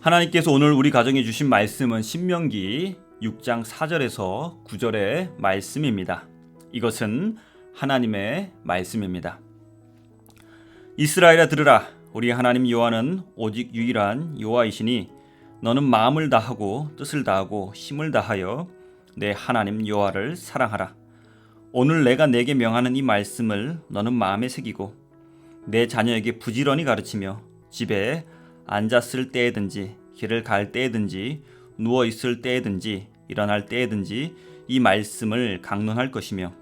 하나님께서 오늘 우리 가정에 주신 말씀은 신명기 6장 4절에서 9절의 말씀입니다. 이것은 하나님의 말씀입니다. 이스라엘아 들으라. 우리 하나님 여호와는 오직 유일한 여호와이시니 너는 마음을 다하고 뜻을 다하고 힘을 다하여 내 하나님 여호와를 사랑하라. 오늘 내가 내게 명하는 이 말씀을 너는 마음에 새기고 내 자녀에게 부지런히 가르치며 집에 앉았을 때에든지 길을 갈 때에든지 누워 있을 때에든지 일어날 때에든지 이 말씀을 강론할 것이며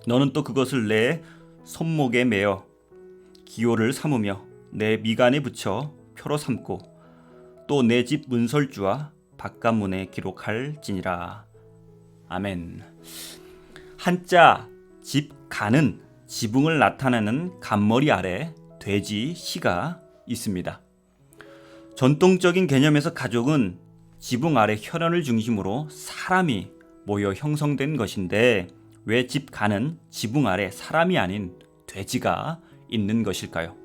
너는 또 그것을 내 손목에 매어 기호를 삼으며 내 미간에 붙여 표로 삼고 또 내 집 문설주와 바깥문에 기록할지니라. 아멘. 한자 집 간은 지붕을 나타내는 간머리 아래 돼지 시가 있습니다. 전통적인 개념에서 가족은 지붕 아래 혈연을 중심으로 사람이 모여 형성된 것인데 왜 집 간은 지붕 아래 사람이 아닌 돼지가 있는 것일까요?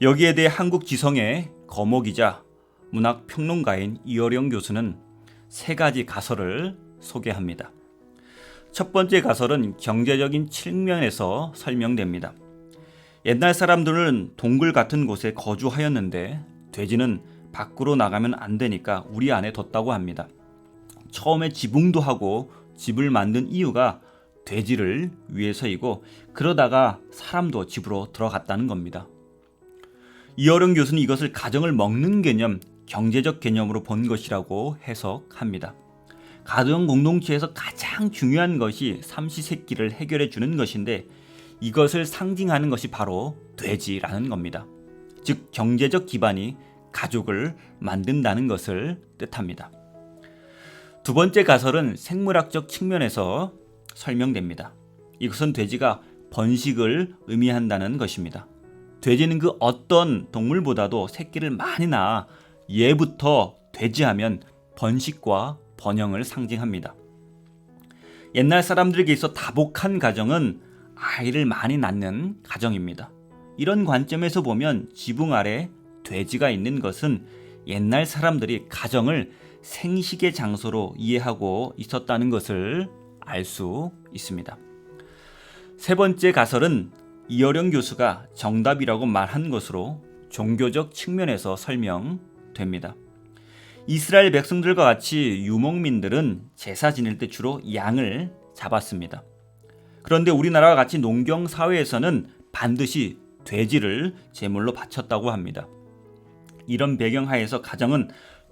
여기에 대해 한국 지성의 거목이자 문학평론가인 이어령 교수는 세 가지 가설을 소개합니다. 첫 번째 가설은 경제적인 측면에서 설명됩니다. 옛날 사람들은 동굴 같은 곳에 거주하였는데 돼지는 밖으로 나가면 안 되니까 우리 안에 뒀다고 합니다. 처음에 지붕도 하고 집을 만든 이유가 돼지를 위해서이고 그러다가 사람도 집으로 들어갔다는 겁니다. 이어령 교수는 이것을 가정을 먹는 개념, 경제적 개념으로 본 것이라고 해석합니다. 가정 공동체에서 가장 중요한 것이 삼시세끼를 해결해 주는 것인데 이것을 상징하는 것이 바로 돼지라는 겁니다. 즉 경제적 기반이 가족을 만든다는 것을 뜻합니다. 두 번째 가설은 생물학적 측면에서 설명됩니다. 이것은 돼지가 번식을 의미한다는 것입니다. 돼지는 그 어떤 동물보다도 새끼를 많이 낳아 예부터 돼지하면 번식과 번영을 상징합니다. 옛날 사람들에게 있어 다복한 가정은 아이를 많이 낳는 가정입니다. 이런 관점에서 보면 지붕 아래 돼지가 있는 것은 옛날 사람들이 가정을 생식의 장소로 이해하고 있었다는 것을 알 수 있습니다. 세 번째 가설은 이어령 교수가 정답이라고 말한 것으로 종교적 측면에서 설명됩니다. 이스라엘 백성들과 같이 유목민들은 제사 지낼 때 주로 양을 잡았습니다. 그런데 우리나라와 같이 농경 사회에서는 반드시 돼지를 제물로 바쳤다고 합니다. 이런 배경 하에서 가정은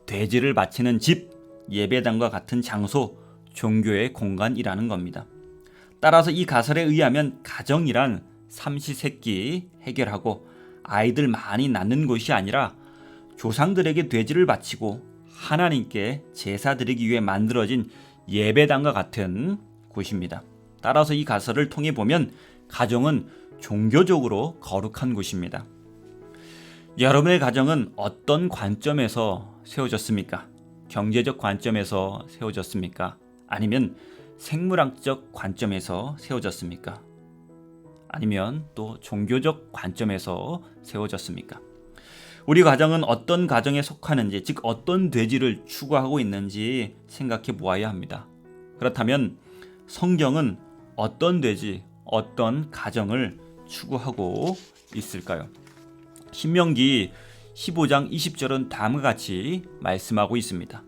돼지를 바치는 집, 예배당과 같은 장소, 종교의 공간이라는 겁니다. 따라서 이 가설에 의하면 가정이란 삼시세끼 해결하고 아이들 많이 낳는 곳이 아니라 조상들에게 돼지를 바치고 하나님께 제사 드리기 위해 만들어진 예배당과 같은 곳입니다. 따라서 이 가설을 통해 보면 가정은 종교적으로 거룩한 곳입니다. 여러분의 가정은 어떤 관점에서 세워졌습니까? 경제적 관점에서 세워졌습니까? 아니면 생물학적 관점에서 세워졌습니까? 아니면 또 종교적 관점에서 세워졌습니까? 우리 가정은 어떤 가정에 속하는지, 즉 어떤 돼지를 추구하고 있는지 생각해 보아야 합니다. 그렇다면 성경은 어떤 돼지, 어떤 가정을 추구하고 있을까요? 신명기 15장 20절은 다음과 같이 말씀하고 있습니다.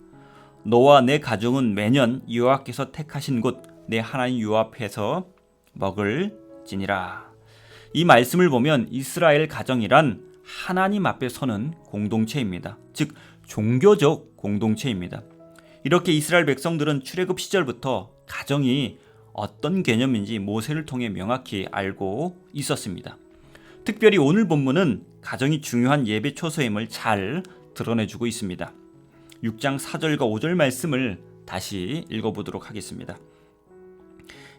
너와 내 가정은 매년 여호와께서 택하신 곳 내 하나님 여호와 앞에서 먹을지니라. 이 말씀을 보면 이스라엘 가정이란 하나님 앞에 서는 공동체입니다. 즉 종교적 공동체입니다. 이렇게 이스라엘 백성들은 출애굽 시절부터 가정이 어떤 개념인지 모세를 통해 명확히 알고 있었습니다. 특별히 오늘 본문은 가정이 중요한 예배 초소임을 잘 드러내주고 있습니다. 6장 4절과 5절 말씀을 다시 읽어보도록 하겠습니다.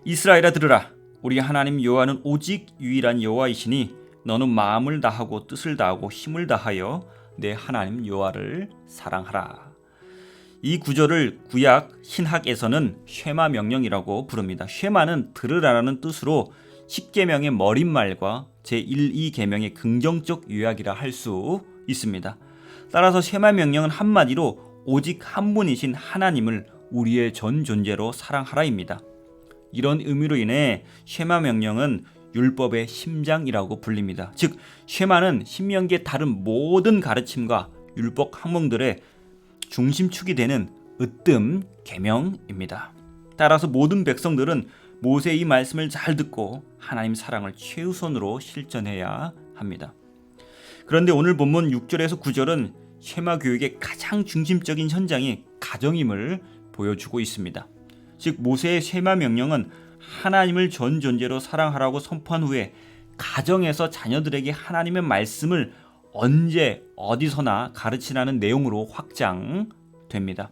이스라엘아 들으라. 우리 하나님 여호와는 오직 유일한 여호와이시니 너는 마음을 다하고 뜻을 다하고 힘을 다하여 내 하나님 여호와를 사랑하라. 이 구절을 구약 신학에서는 쉐마 명령이라고 부릅니다. 쉐마는 들으라라는 뜻으로 10계명의 머릿말과 제1, 2계명의 긍정적 요약이라 할 수 있습니다. 따라서 쉐마 명령은 한마디로 오직 한 분이신 하나님을 우리의 전 존재로 사랑하라입니다. 이런 의미로 인해 쉐마 명령은 율법의 심장이라고 불립니다. 즉 쉐마는 신명기의 다른 모든 가르침과 율법 항목들의 중심축이 되는 으뜸 계명입니다. 따라서 모든 백성들은 모세의 이 말씀을 잘 듣고 하나님 사랑을 최우선으로 실천해야 합니다. 그런데 오늘 본문 6절에서 9절은 쉐마 교육의 가장 중심적인 현장이 가정임을 보여주고 있습니다. 즉 모세의 쉐마 명령은 하나님을 전 존재로 사랑하라고 선포한 후에 가정에서 자녀들에게 하나님의 말씀을 언제 어디서나 가르치라는 내용으로 확장됩니다.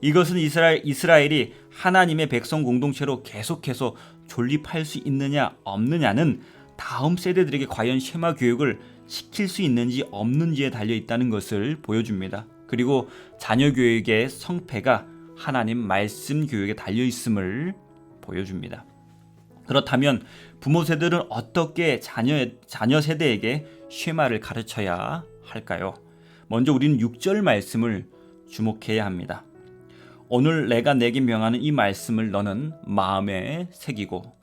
이것은 이스라엘이 하나님의 백성 공동체로 계속해서 존립할 수 있느냐 없느냐는 다음 세대들에게 과연 쉐마 교육을 시킬 수 있는지 없는지에 달려 있다는 것을 보여줍니다. 그리고 자녀 교육의 성패가 하나님 말씀 교육에 달려 있음을 보여줍니다. 그렇다면 부모 세대들은 어떻게 자녀 세대에게 쉐마를 가르쳐야 할까요? 먼저 우리는 6절 말씀을 주목해야 합니다. 오늘 내가 내게 명하는 이 말씀을 너는 마음에 새기고.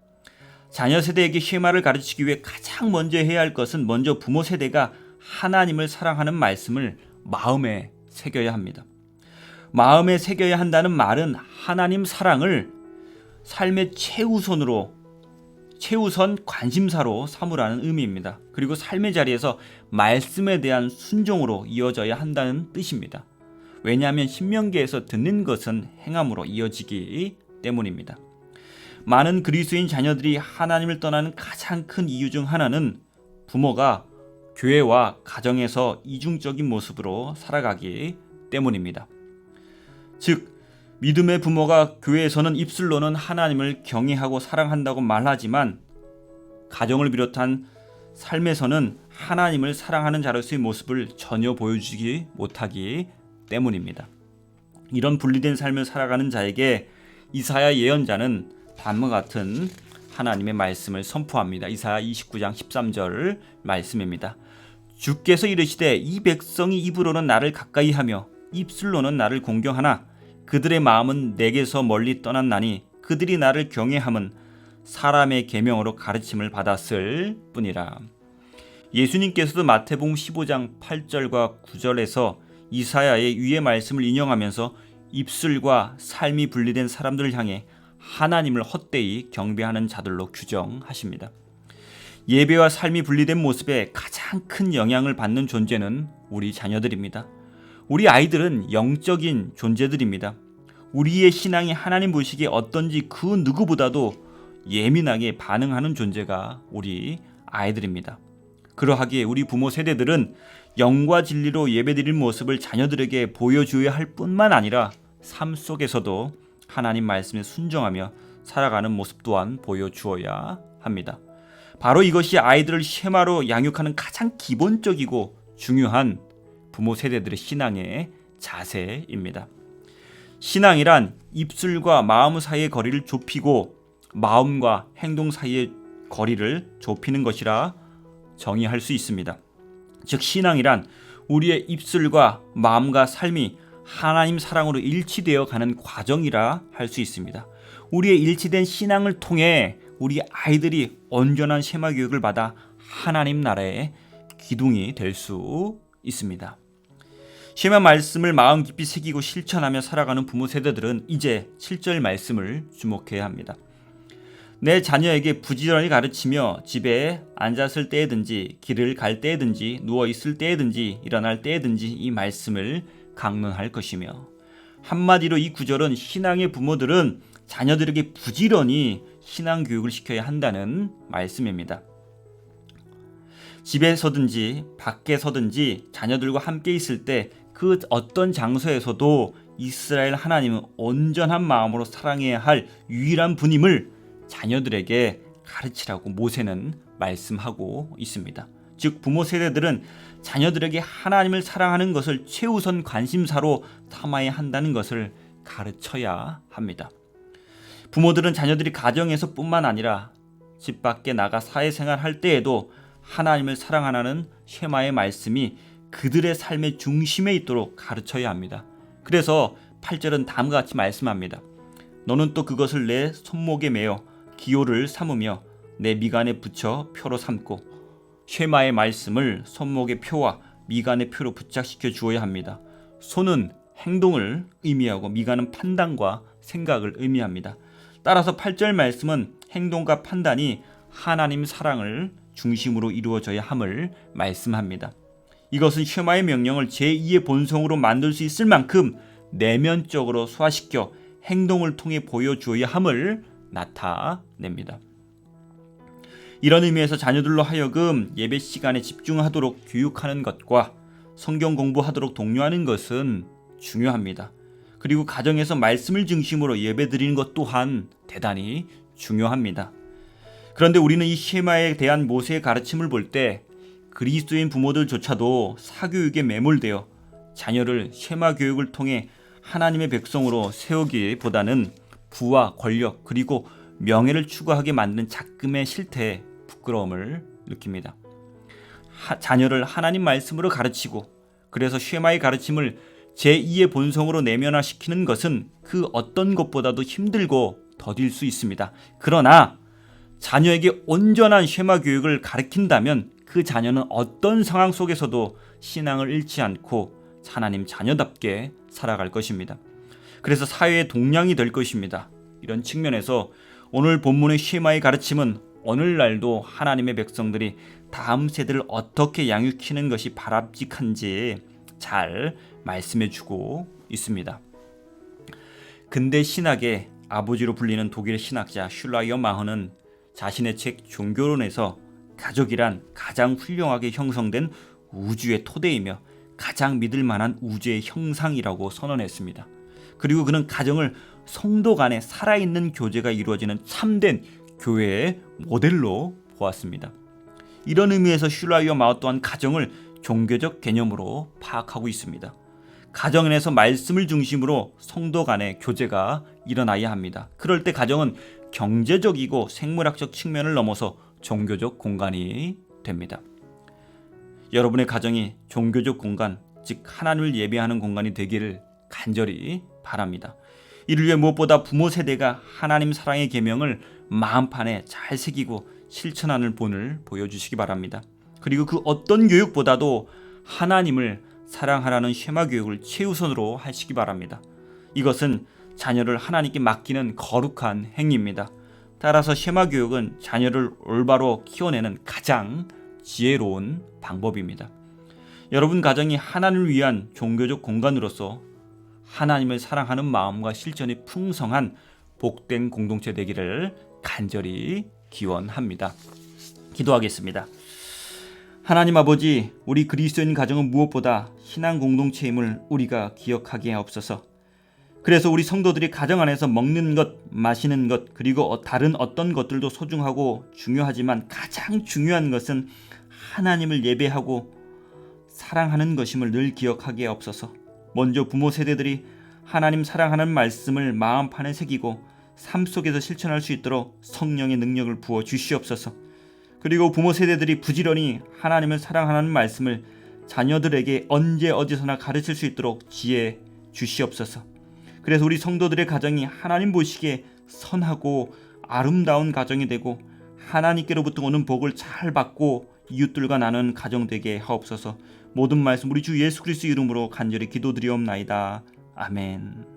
자녀 세대에게 쉐마를 가르치기 위해 가장 먼저 해야 할 것은 먼저 부모 세대가 하나님을 사랑하는 말씀을 마음에 새겨야 합니다. 마음에 새겨야 한다는 말은 하나님 사랑을 삶의 최우선 관심사로 삼으라는 의미입니다. 그리고 삶의 자리에서 말씀에 대한 순종으로 이어져야 한다는 뜻입니다. 왜냐하면 신명기에서 듣는 것은 행함으로 이어지기 때문입니다. 많은 그리스도인 자녀들이 하나님을 떠나는 가장 큰 이유 중 하나는 부모가 교회와 가정에서 이중적인 모습으로 살아가기 때문입니다. 즉 믿음의 부모가 교회에서는 입술로는 하나님을 경외하고 사랑한다고 말하지만 가정을 비롯한 삶에서는 하나님을 사랑하는 자로서의 모습을 전혀 보여주지 못하기 때문입니다. 이런 분리된 삶을 살아가는 자에게 이사야 예언자는 다음과 같은 하나님의 말씀을 선포합니다. 이사야 29장 13절 말씀입니다. 주께서 이르시되 이 백성이 입으로는 나를 가까이 하며 입술로는 나를 공경하나 그들의 마음은 내게서 멀리 떠났나니 그들이 나를 경외함은 사람의 계명으로 가르침을 받았을 뿐이라. 예수님께서도 마태복음 15장 8절과 9절에서 이사야의 위의 말씀을 인용하면서 입술과 삶이 분리된 사람들을 향해 하나님을 헛되이 경배하는 자들로 규정하십니다. 예배와 삶이 분리된 모습에 가장 큰 영향을 받는 존재는 우리 자녀들입니다. 우리 아이들은 영적인 존재들입니다. 우리의 신앙이 하나님 보시기에 어떤지 그 누구보다도 예민하게 반응하는 존재가 우리 아이들입니다. 그러하기에 우리 부모 세대들은 영과 진리로 예배드리는 모습을 자녀들에게 보여줘야 할 뿐만 아니라 삶 속에서도 하나님 말씀에 순종하며 살아가는 모습 또한 보여주어야 합니다. 바로 이것이 아이들을 쉐마로 양육하는 가장 기본적이고 중요한 부모 세대들의 신앙의 자세입니다. 신앙이란 입술과 마음 사이의 거리를 좁히고 마음과 행동 사이의 거리를 좁히는 것이라 정의할 수 있습니다. 즉 신앙이란 우리의 입술과 마음과 삶이 하나님 사랑으로 일치되어 가는 과정이라 할 수 있습니다. 우리의 일치된 신앙을 통해 우리 아이들이 온전한 쉐마 교육을 받아 하나님 나라의 기둥이 될 수 있습니다. 쉐마 말씀을 마음 깊이 새기고 실천하며 살아가는 부모 세대들은 이제 7절 말씀을 주목해야 합니다. 내 자녀에게 부지런히 가르치며 집에 앉았을 때에든지 길을 갈 때에든지 누워있을 때에든지 일어날 때에든지 이 말씀을 강론할 것이며. 한마디로 이 구절은 신앙의 부모들은 자녀들에게 부지런히 신앙 교육을 시켜야 한다는 말씀입니다. 집에서든지 밖에서든지 자녀들과 함께 있을 때 그 어떤 장소에서도 이스라엘 하나님은 온전한 마음으로 사랑해야 할 유일한 분임을 자녀들에게 가르치라고 모세는 말씀하고 있습니다. 즉 부모 세대들은 자녀들에게 하나님을 사랑하는 것을 최우선 관심사로 삼아야 한다는 것을 가르쳐야 합니다. 부모들은 자녀들이 가정에서 뿐만 아니라 집 밖에 나가 사회생활 할 때에도 하나님을 사랑하라는 쉐마의 말씀이 그들의 삶의 중심에 있도록 가르쳐야 합니다. 그래서 8절은 다음과 같이 말씀합니다. 너는 또 그것을 내 손목에 매어 기호를 삼으며 내 미간에 붙여 표로 삼고 쉐마의 말씀을 손목의 표와 미간의 표로 부착시켜 주어야 합니다. 손은 행동을 의미하고 미간은 판단과 생각을 의미합니다. 따라서 8절 말씀은 행동과 판단이 하나님 사랑을 중심으로 이루어져야 함을 말씀합니다. 이것은 쉐마의 명령을 제2의 본성으로 만들 수 있을 만큼 내면적으로 소화시켜 행동을 통해 보여주어야 함을 나타냅니다. 이런 의미에서 자녀들로 하여금 예배 시간에 집중하도록 교육하는 것과 성경 공부하도록 독려하는 것은 중요합니다. 그리고 가정에서 말씀을 중심으로 예배 드리는 것 또한 대단히 중요합니다. 그런데 우리는 이 쉐마에 대한 모세의 가르침을 볼 때 그리스도인 부모들조차도 사교육에 매몰되어 자녀를 쉐마 교육을 통해 하나님의 백성으로 세우기보다는 부와 권력 그리고 명예를 추구하게 만드는 작금의 실태에 부끄러움을 느낍니다. 자녀를 하나님 말씀으로 가르치고 그래서 쉐마의 가르침을 제2의 본성으로 내면화시키는 것은 그 어떤 것보다도 힘들고 더딜 수 있습니다. 그러나 자녀에게 온전한 쉐마 교육을 가르친다면 그 자녀는 어떤 상황 속에서도 신앙을 잃지 않고 하나님 자녀답게 살아갈 것입니다. 그래서 사회의 동량이 될 것입니다. 이런 측면에서 오늘 본문의 쉐마의 가르침은 오늘날도 하나님의 백성들이 다음 세대를 어떻게 양육하는 것이 바람직한지 잘 말씀해주고 있습니다. 근대 신학의 아버지로 불리는 독일의 신학자 슐라이어 마허는 자신의 책 종교론에서 가족이란 가장 훌륭하게 형성된 우주의 토대이며 가장 믿을 만한 우주의 형상이라고 선언했습니다. 그리고 그는 가정을 성도 간의 살아있는 교제가 이루어지는 참된 교회의 모델로 보았습니다. 이런 의미에서 슐라이어 마허 또한 가정을 종교적 개념으로 파악하고 있습니다. 가정 안에서 말씀을 중심으로 성도 간의 교제가 일어나야 합니다. 그럴 때 가정은 경제적이고 생물학적 측면을 넘어서 종교적 공간이 됩니다. 여러분의 가정이 종교적 공간, 즉 하나님을 예배하는 공간이 되기를 간절히 바랍니다. 이를 위해 무엇보다 부모 세대가 하나님 사랑의 계명을 마음판에 잘 새기고 실천하는 본을 보여주시기 바랍니다. 그리고 그 어떤 교육보다도 하나님을 사랑하라는 쉐마 교육을 최우선으로 하시기 바랍니다. 이것은 자녀를 하나님께 맡기는 거룩한 행위입니다. 따라서 쉐마 교육은 자녀를 올바로 키워내는 가장 지혜로운 방법입니다. 여러분 가정이 하나님을 위한 종교적 공간으로서 하나님을 사랑하는 마음과 실천이 풍성한 복된 공동체 되기를 간절히 기원합니다. 기도하겠습니다. 하나님 아버지, 우리 그리스도인 가정은 무엇보다 신앙 공동체임을 우리가 기억하게 하옵소서. 그래서 우리 성도들이 가정 안에서 먹는 것, 마시는 것, 그리고 다른 어떤 것들도 소중하고 중요하지만 가장 중요한 것은 하나님을 예배하고 사랑하는 것임을 늘 기억하게 하옵소서. 먼저 부모 세대들이 하나님 사랑하는 말씀을 마음판에 새기고 삶 속에서 실천할 수 있도록 성령의 능력을 부어 주시옵소서. 그리고 부모 세대들이 부지런히 하나님을 사랑하는 말씀을 자녀들에게 언제 어디서나 가르칠 수 있도록 지혜 주시옵소서. 그래서 우리 성도들의 가정이 하나님 보시기에 선하고 아름다운 가정이 되고 하나님께로부터 오는 복을 잘 받고 이웃들과 나누는 가정 되게 하옵소서. 모든 말씀 우리 주 예수 그리스도 이름으로 간절히 기도드리옵나이다. 아멘.